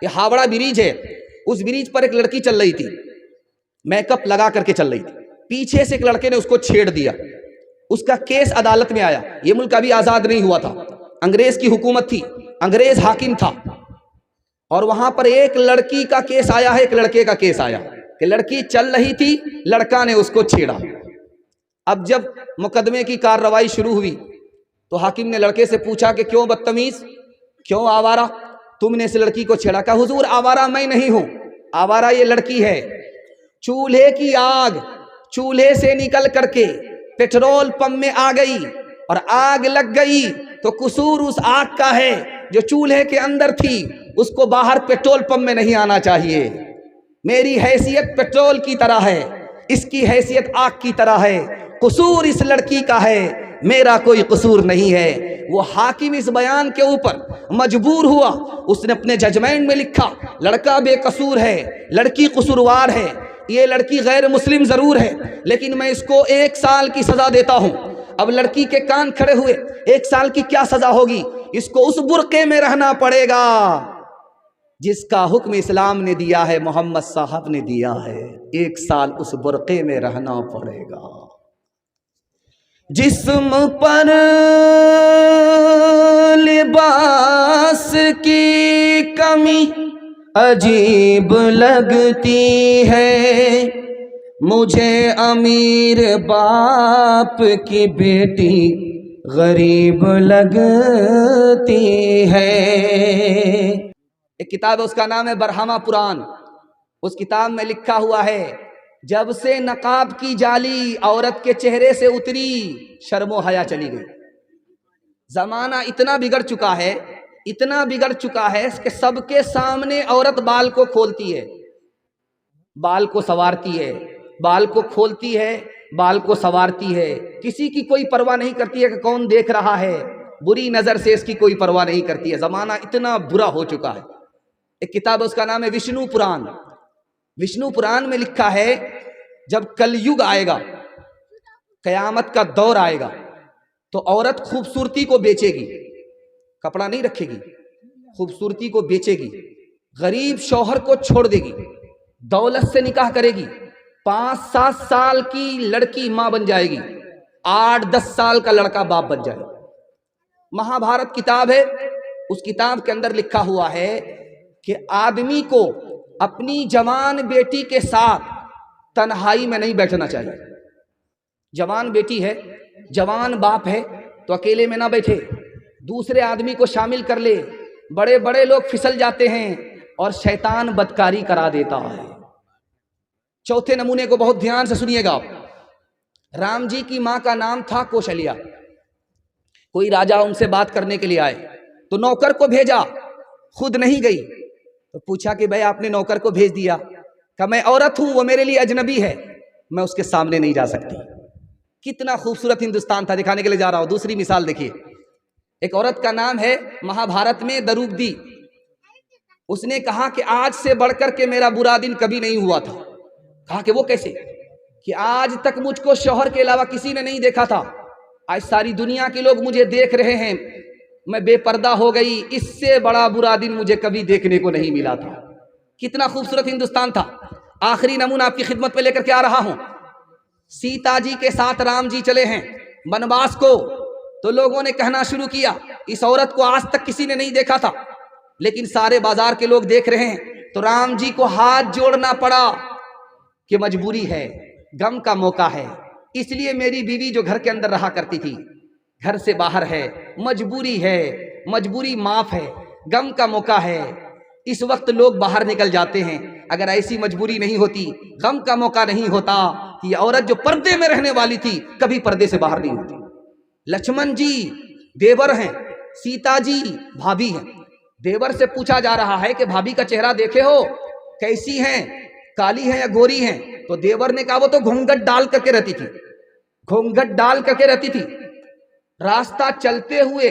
ये हावड़ा ब्रिज है, उस ब्रिज पर एक लड़की चल रही थी, मेकअप लगा करके चल रही थी। पीछे से एक लड़के ने उसको छेड़ दिया, उसका केस अदालत में आया। ये मुल्क अभी आजाद नहीं हुआ था, अंग्रेज की हुकूमत थी, अंग्रेज हाकिम था, और वहां पर एक लड़की का केस आया है, एक लड़के का केस आया कि लड़की चल रही थी, लड़का ने उसको छेड़ा। अब जब मुकदमे की कार्रवाई शुरू हुई तो हाकिम ने लड़के से पूछा कि क्यों बदतमीज, क्यों आवारा, तुमने इस लड़की को छेड़ा? कहा हुजूर आवारा मैं नहीं हूं, आवारा ये लड़की है। चूल्हे की आग चूल्हे से निकल करके पेट्रोल पंप में आ गई और आग लग गई तो कसूर उस आग का है जो चूल्हे के अंदर थी, उसको बाहर पेट्रोल पंप में नहीं आना चाहिए। मेरी हैसियत पेट्रोल की तरह है, इसकी हैसियत आग की तरह है, कसूर इस लड़की का है, मेरा कोई कसूर नहीं है। वो हाकिम इस बयान के ऊपर मजबूर हुआ, उसने अपने जजमेंट में लिखा लड़का बेकसूर है, लड़की कसूरवार है, ये लड़की गैर मुस्लिम जरूर है लेकिन मैं इसको 1 साल की सजा देता हूं। अब लड़की के कान खड़े हुए, 1 साल की क्या सजा होगी? इसको उस बुर्के में रहना पड़ेगा जिसका हुक्म इस्लाम ने दिया है, मोहम्मद साहब ने दिया है। 1 साल उस बुर्के में रहना पड़ेगा। जिस्म पर लिबास की कमी अजीब लगती है, मुझे अमीर बाप की बेटी गरीब लगती है। एक किताब है, उसका नाम है बरहमा पुराण। उस किताब में लिखा हुआ है, जब से नकाब की जाली औरत के चेहरे से उतरी, शर्मो हया चली गई। जमाना इतना बिगड़ चुका है, इतना बिगड़ चुका है कि सबके सामने औरत बाल को खोलती है, बाल को संवारती है, बाल को खोलती है, बाल को संवारती है, किसी की कोई परवाह नहीं करती है कि कौन देख रहा है, बुरी नजर से इसकी कोई परवाह नहीं करती है। जमाना इतना बुरा हो चुका है। एक किताब है, उसका नाम है विष्णु पुराण। विष्णु पुराण में लिखा है, जब कलयुग आएगा, कयामत का दौर आएगा, तो औरत खूबसूरती को बेचेगी, कपड़ा नहीं रखेगी, खूबसूरती को बेचेगी, गरीब शौहर को छोड़ देगी, दौलत से निकाह करेगी, 5-7 साल की लड़की मां बन जाएगी, 8-10 साल का लड़का बाप बन जाएगा। महाभारत किताब है, उस किताब के अंदर लिखा हुआ है कि आदमी को अपनी जवान बेटी के साथ तन्हाई में नहीं बैठना चाहिए। जवान बेटी है, जवान बाप है, तो अकेले में ना बैठे, दूसरे आदमी को शामिल कर ले। बड़े बड़े लोग फिसल जाते हैं और शैतान बदकारी करा देता है। चौथे नमूने को बहुत ध्यान से सुनिएगा आप। राम जी की मां का नाम था कौशल्या। कोई राजा उनसे बात करने के लिए आए तो नौकर को भेजा, खुद नहीं गई। तो पूछा कि भाई आपने नौकर को भेज दिया? कहा मैं औरत हूं, वो मेरे लिए अजनबी है, मैं उसके सामने नहीं जा सकती। कितना खूबसूरत हिंदुस्तान था, दिखाने के लिए जा रहा हूं। दूसरी मिसाल देखिए, एक औरत का नाम है महाभारत में दरूगदी। उसने कहा कि आज से बढ़कर के मेरा बुरा दिन कभी नहीं हुआ था। कहा कि वो कैसे? कि आज तक मुझको शौहर के अलावा किसी ने नहीं देखा था, आज सारी दुनिया के लोग मुझे देख रहे हैं, मैं बेपर्दा हो गई, इससे बड़ा बुरा दिन मुझे कभी देखने को नहीं मिला था। कितना खूबसूरत हिंदुस्तान था। आखिरी नमूना आपकी खिदमत में लेकर के आ रहा हूं। सीता जी के साथ राम जी चले हैं वनवास को, तो लोगों ने कहना शुरू किया इस औरत को आज तक किसी ने नहीं देखा था, लेकिन सारे बाजार के लोग देख रहे हैं। तो राम जी को हाथ जोड़ना पड़ा कि मजबूरी है, गम का मौका है, इसलिए मेरी बीवी जो घर के अंदर रहा करती थी घर से बाहर है, मजबूरी है, मजबूरी माफ है, गम का मौका है। इस वक्त लोग बाहर निकल जाते हैं। अगर ऐसी मजबूरी नहीं होती, गम का मौका नहीं होता, ये औरत जो पर्दे में रहने वाली थी कभी पर्दे से बाहर नहीं होती। लक्ष्मण जी देवर हैं, सीता जी भाभी हैं। देवर से पूछा जा रहा है कि भाभी का चेहरा देखे हो, कैसी हैं, काली हैं या गोरी हैं? तो देवर ने कहा वो तो घूंघट डाल करके रहती थी, घूंघट डाल करके रहती थी। रास्ता चलते हुए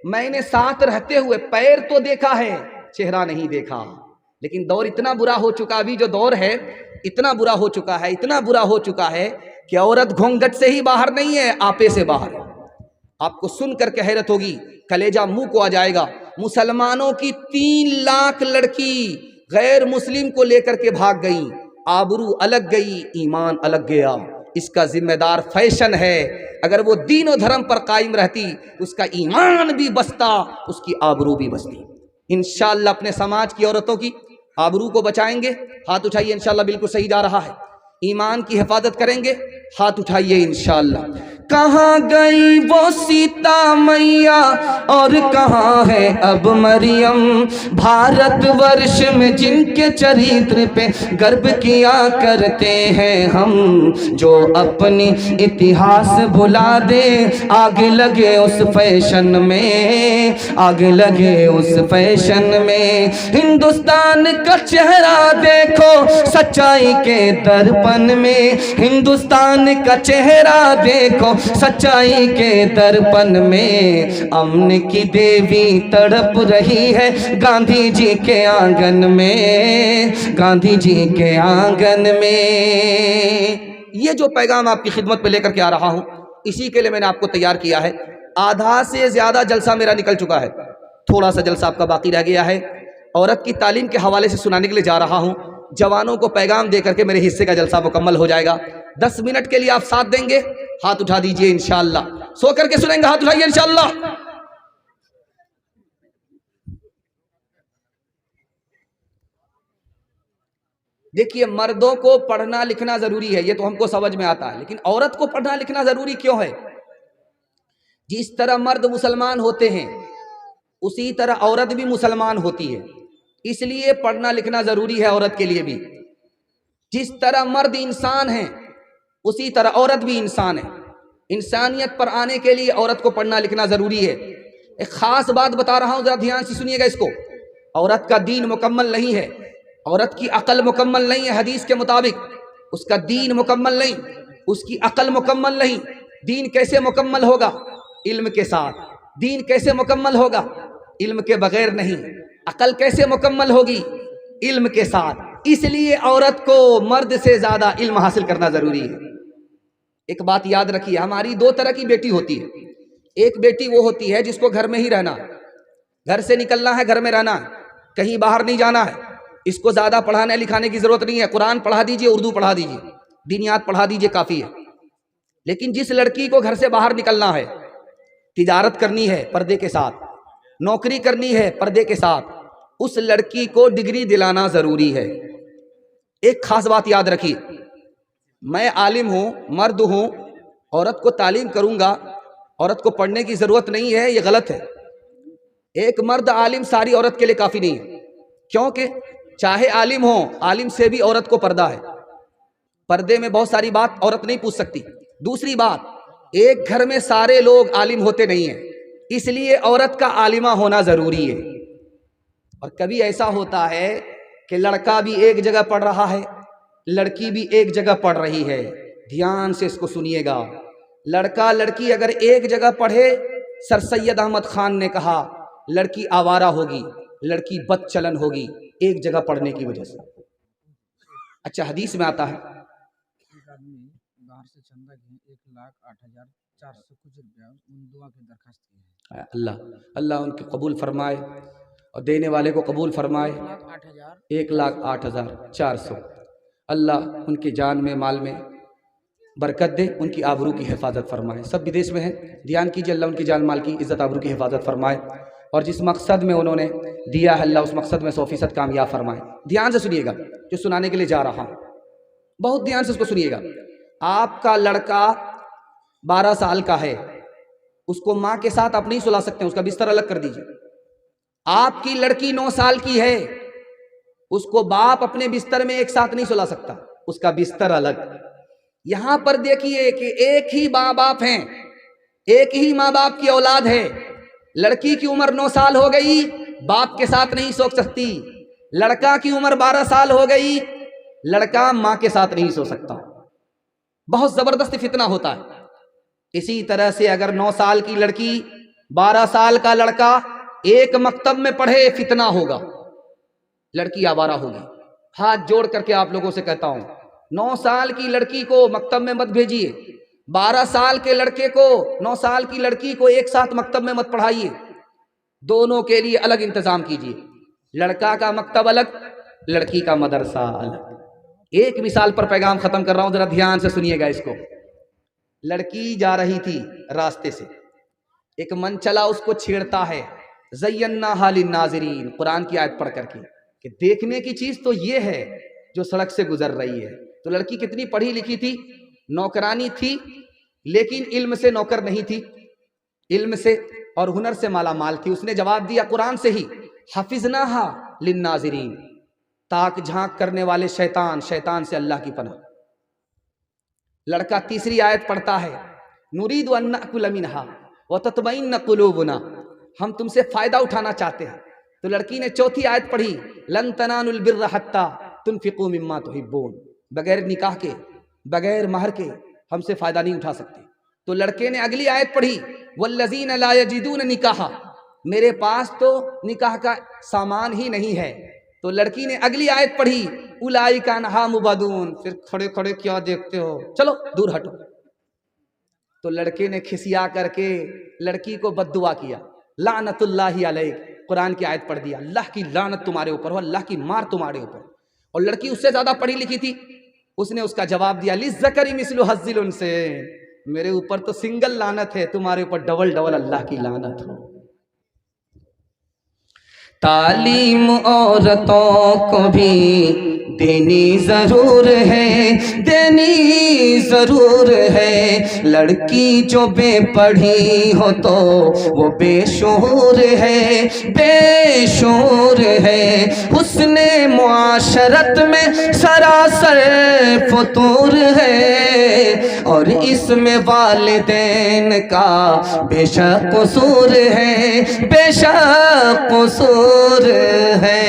मैंने साथ रहते हुए पैर तो देखा है, चेहरा नहीं देखा। लेकिन दौर इतना बुरा हो चुका, अभी जो दौर है इतना बुरा हो चुका है, इतना बुरा हो चुका है कि औरत घूंघट से ही बाहर नहीं है, आपे से बाहर है। आपको सुनकर के हैरत होगी, कलेजा मुंह को आ जाएगा। मुसलमानों की 3 लाख लड़की गैर मुस्लिम को लेकर के भाग गई। आबरू अलग गई, ईमान अलग गया। इसका जिम्मेदार फैशन है। अगर वो दीन और धर्म पर कायम रहती, उसका ईमान भी बचता, उसकी आबरू भी बचती। इंशाअल्लाह अपने समाज की औरतों की आबरू को बचाएंगे। हाथ उठाइए, इंशाअल्लाह बिल्कुल सही जा रहा है। ईमान की हिफाजत करेंगे, हाथ उठाइए इंशाअल्लाह। कहाँ गई वो सीता मैया और कहाँ है अब मरियम, भारतवर्ष में जिनके चरित्र पे गर्व किया करते हैं हम, जो अपनी इतिहास भुला दे, आग लगे उस फैशन में, आग लगे उस फैशन में। हिंदुस्तान का चेहरा देखो सच्चाई के दर्पण में, हिंदुस्तान का चेहरा देखो सच्चाई के दर्पण में। अमन की देवी तड़प रही है गांधी जी के आंगन में, गांधी जी के आंगन में। ये जो पैगाम आपकी खिदमत पे लेकर के आ रहा हूं, इसी के लिए मैंने आपको तैयार किया है। आधा से ज्यादा जलसा मेरा निकल चुका है, थोड़ा सा जलसा आपका बाकी रह गया है। औरत की तालीम के हवाले से सुनाने के लिए जा रहा हूं। जवानों को पैगाम दे करके मेरे हिस्से का जलसा मुकम्मल हो जाएगा। 10 मिनट के लिए आप साथ देंगे, हाथ उठा दीजिए इंशाअल्लाह। सो करके सुनेंगे, हाथ उठाइए इंशाअल्लाह। देखिए, मर्दों को पढ़ना लिखना जरूरी है, ये तो हमको समझ में आता है, लेकिन औरत को पढ़ना लिखना जरूरी क्यों है? जिस तरह मर्द मुसलमान होते हैं, उसी तरह औरत भी मुसलमान होती है, इसलिए पढ़ना लिखना जरूरी है औरत के लिए भी। जिस तरह मर्द इंसान है, उसी तरह औरत भी इंसान है। इंसानियत पर आने के लिए औरत को पढ़ना लिखना जरूरी है। एक खास बात बता रहा हूं, जरा ध्यान से सुनिएगा इसको। औरत का दीन मुकम्मल नहीं है, औरत की अकल मुकम्मल नहीं है। हदीस के मुताबिक उसका दीन मुकम्मल नहीं, उसकी अकल मुकम्मल नहीं। दीन कैसे मुकम्मल होगा? इल्म के साथ। दीन कैसे मुकम्मल होगा? इल्म के बगैर नहीं। अकल कैसे मुकम्मल होगी? इल्म के साथ। इसलिए औरत को मर्द से ज्यादा इल्म हासिल करना जरूरी है। एक बात याद रखिए, हमारी 2 तरह की बेटी होती है। एक बेटी वो होती है जिसको घर में ही रहना, घर से निकलना है, घर में रहना है, कहीं बाहर नहीं जाना है। इसको ज्यादा पढ़ाने लिखाने की जरूरत नहीं है। कुरान पढ़ा दीजिए, उर्दू पढ़ा दीजिए, दीनियात पढ़ा दीजिए, काफी है। लेकिन जिस लड़की को घर से बाहर निकलना है, तिजारत करनी है पर्दे के साथ, नौकरी करनी है पर्दे के साथ, उस लड़की को डिग्री दिलाना जरूरी है। एक खास बात याद रखिए, मैं आलिम हूं, मर्द हूं, औरत को तालीम करूंगा, औरत को पढ़ने की जरूरत नहीं है, ये गलत है। एक मर्द आलिम सारी औरत के लिए काफी नहीं है, क्योंकि चाहे आलिम हो, आलिम से भी औरत को पर्दा है। पर्दे में बहुत सारी बात औरत नहीं पूछ सकती। दूसरी बात, एक घर में सारे लोग आलिम होते नहीं हैं, इसलिए औरत का आलिमा होना जरूरी है। और कभी ऐसा होता है कि लड़का भी एक जगह पढ़ रहा है, लड़की भी एक जगह पढ़ रही है। ध्यान से इसको सुनिएगा। लड़का लड़की अगर एक जगह पढ़े, सर सैयद अहमद खान ने कहा, लड़की आवारा होगी, लड़की बदचलन होगी, एक जगह पढ़ने की वजह से। अच्छा, हदीस में आता है, बाहर से चंदा 1,08,400 कुछ रुपया उन दुआ की दरखास्त की है। अल्लाह अल्लाह उनके कबूल फरमाए और देने वाले को कबूल फरमाए। 1,08,400। अल्लाह उनकी जान में, माल में बरकत दे, उनकी आबरू की हिफाजत फरमाए। सब विदेश में हैं, ध्यान कीजिए, अल्लाह उनकी जान माल की इज्जत आबरू की हिफाजत फरमाए, और जिस मकसद में उन्होंने दिया है, अल्लाह उस मकसद में 100% कामयाब फरमाए। ध्यान से सुनिएगा जो सुनाने के लिए जा रहा हूँ, बहुत ध्यान से उसको सुनिएगा। आपका लड़का 12 साल का है, उसको माँ के साथ आप नहीं सुला सकते, उसका बिस्तर अलग कर दीजिए। आपकी लड़की 9 साल की है, उसको बाप अपने बिस्तर में एक साथ नहीं सुला सकता, उसका बिस्तर अलग। यहां पर देखिए कि एक ही माँ बाप हैं, एक ही माँ बाप की औलाद है। लड़की की उम्र 9 साल हो गई, बाप के साथ नहीं सो सकती। लड़का की उम्र 12 साल हो गई, लड़का माँ के साथ नहीं सो सकता। बहुत जबरदस्त फितना होता है। इसी तरह से अगर 9 साल की लड़की 12 साल का लड़का एक मकतब में पढ़े, फितना होगा, लड़की आवारा होगी। हाथ जोड़ करके आप लोगों से कहता हूं, 9 साल की लड़की को मकतब में मत भेजिए, 12 साल के लड़के को, 9 साल की लड़की को एक साथ मकतब में मत पढ़ाइए। दोनों के लिए अलग इंतजाम कीजिए। लड़का का मकतब अलग, लड़की का मदरसा अलग। एक मिसाल पर पैगाम खत्म कर रहा हूं, जरा ध्यान से सुनिएगा इसको। लड़की जा रही थी रास्ते से, एक मन चला उसको छेड़ता है, ज़य्यन्ना हालिन नाज़रीन, कुरान की आयत पढ़ करके कि देखने की चीज तो ये है जो सड़क से गुजर रही है। तो लड़की कितनी पढ़ी लिखी थी, नौकरानी थी, लेकिन इल्म से नौकर नहीं थी, इल्म से और हुनर से माला माल थी। उसने जवाब दिया कुरान से ही, हफिज़नाहा लिन्नाज़रीन, ताक झांक करने वाले शैतान, शैतान से अल्लाह की पनाह। लड़का तीसरी आयत पढ़ता है, नुरीदु अन नअकुल मिनहा व तत्मइन्न कुलूबुना, हम तुमसे फायदा उठाना चाहते हैं। तो लड़की ने चौथी आयत पढ़ी, लन तनालुल बिर्र हत्ता तुनफिकू मिम्मा तुहिब्बून, बगैर निकाह के, बगैर महर के हमसे फायदा नहीं उठा सकते। तो लड़के ने अगली आयत पढ़ी, वल्लज़ीन ला यजिदून निकाहा, मेरे पास तो निकाह का सामान ही नहीं है। तो लड़की ने अगली आयत पढ़ी, उलाइका अन्हा मुबदून, फिर खड़े खड़े क्या देखते हो, चलो दूर हटो। तो लड़के ने खिसिया करके लड़की को बद्दुआ किया, लानतुल्लाहि अलैक, कुरान की आयत पढ़ दिया, अल्लाह की लानत तुम्हारे ऊपर हो, अल्लाह की मार तुम्हारे ऊपर। और लड़की उससे ज्यादा पढ़ी लिखी थी, उसने उसका जवाब दिया, लिज़्ज़करी मिस्लु हज़्ज़िल उन्सैन, मेरे ऊपर तो सिंगल लानत है, तुम्हारे ऊपर डबल डबल अल्लाह की लानत हो। तालीम औरतों को भी देनी जरूर है, देनी जरूर है। लड़की जो बेपढ़ी हो तो वो बेशूर है, बेशूर है। हुस्ने मुआशरत में सरासर फतूर है, और इसमें वालिदैन का बेशक कसूर है, बेशक कसूर है।